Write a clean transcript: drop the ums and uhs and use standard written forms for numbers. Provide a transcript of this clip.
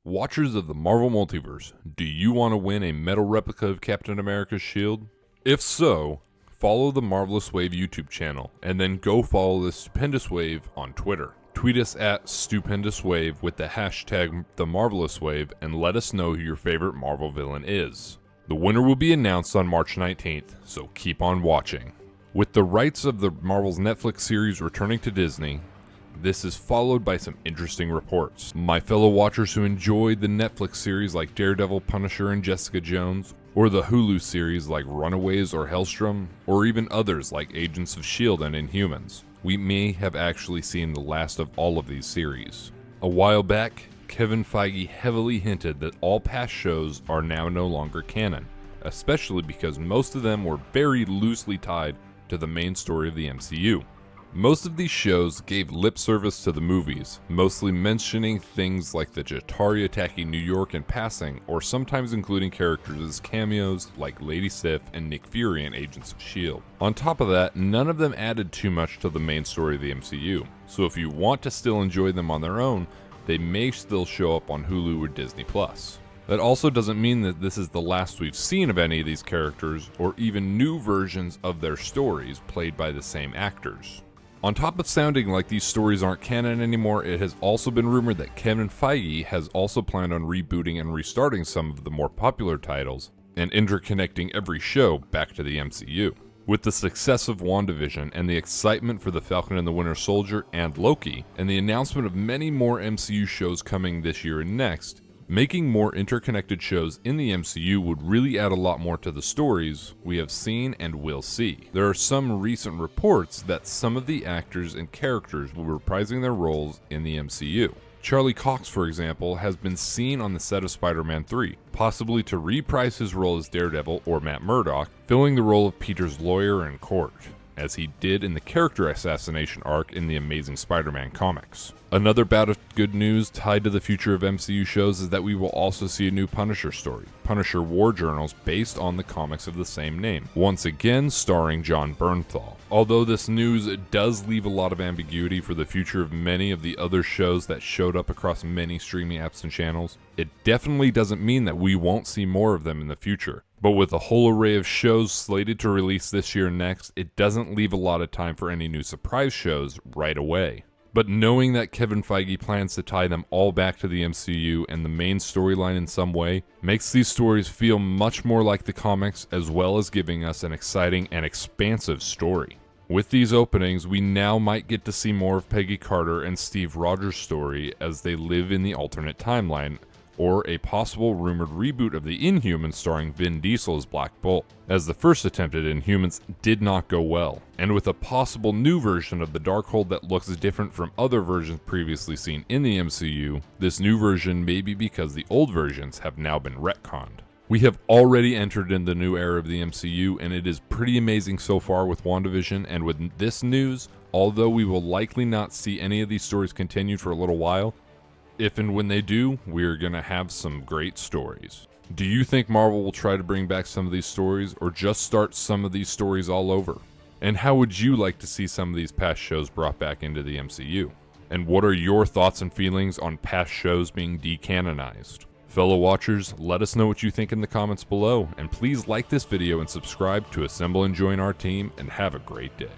Watchers of the Marvel Multiverse, do you want to win a metal replica of Captain America's shield? If so, follow the Marvelous Wave YouTube channel, and then go follow the Stupendous Wave on Twitter. Tweet us at @StupendousWave with the hashtag #TheMarvelousWave and let us know who your favorite Marvel villain is. The winner will be announced on March 19th, so keep on watching. With the rights of the Marvel's Netflix series returning to Disney, this is followed by some interesting reports. My fellow watchers who enjoyed the Netflix series like Daredevil, Punisher, and Jessica Jones, or the Hulu series like Runaways or Hellstrom, or even others like Agents of S.H.I.E.L.D. and Inhumans, we may have actually seen the last of all of these series. A while back, Kevin Feige heavily hinted that all past shows are now no longer canon, especially because most of them were very loosely tied to the main story of the MCU. Most of these shows gave lip service to the movies, mostly mentioning things like the Jatari attacking New York in passing, or sometimes including characters as cameos like Lady Sif and Nick Fury in Agents of S.H.I.E.L.D. On top of that, none of them added too much to the main story of the MCU, so if you want to still enjoy them on their own, they may still show up on Hulu or Disney+. That also doesn't mean that this is the last we've seen of any of these characters, or even new versions of their stories played by the same actors. On top of sounding like these stories aren't canon anymore, it has also been rumored that Kevin Feige has also planned on rebooting and restarting some of the more popular titles, and interconnecting every show back to the MCU. With the success of WandaVision and the excitement for The Falcon and the Winter Soldier and Loki, and the announcement of many more MCU shows coming this year and next, making more interconnected shows in the MCU would really add a lot more to the stories we have seen and will see. There are some recent reports that some of the actors and characters will be reprising their roles in the MCU. Charlie Cox, for example, has been seen on the set of Spider-Man 3, possibly to reprise his role as Daredevil or Matt Murdock, filling the role of Peter's lawyer in court, as he did in the character assassination arc in the Amazing Spider-Man comics. Another bout of good news tied to the future of MCU shows is that we will also see a new Punisher story, Punisher War Journals, based on the comics of the same name, once again starring Jon Bernthal. Although this news does leave a lot of ambiguity for the future of many of the other shows that showed up across many streaming apps and channels, it definitely doesn't mean that we won't see more of them in the future. But with a whole array of shows slated to release this year and next, it doesn't leave a lot of time for any new surprise shows right away. But knowing that Kevin Feige plans to tie them all back to the MCU and the main storyline in some way, makes these stories feel much more like the comics, as well as giving us an exciting and expansive story. With these openings, we now might get to see more of Peggy Carter and Steve Rogers' story as they live in the alternate timeline, or a possible rumored reboot of the Inhumans starring Vin Diesel as Black Bolt, as the first attempt at Inhumans did not go well, and with a possible new version of the Darkhold that looks different from other versions previously seen in the MCU, this new version may be because the old versions have now been retconned. We have already entered in the new era of the MCU, and it is pretty amazing so far with WandaVision, and with this news, although we will likely not see any of these stories continued for a little while, if and when they do, we're gonna have some great stories. Do you think Marvel will try to bring back some of these stories, or just start some of these stories all over? And how would you like to see some of these past shows brought back into the MCU? And what are your thoughts and feelings on past shows being decanonized? Fellow watchers, let us know what you think in the comments below, and please like this video and subscribe to assemble and join our team, and have a great day.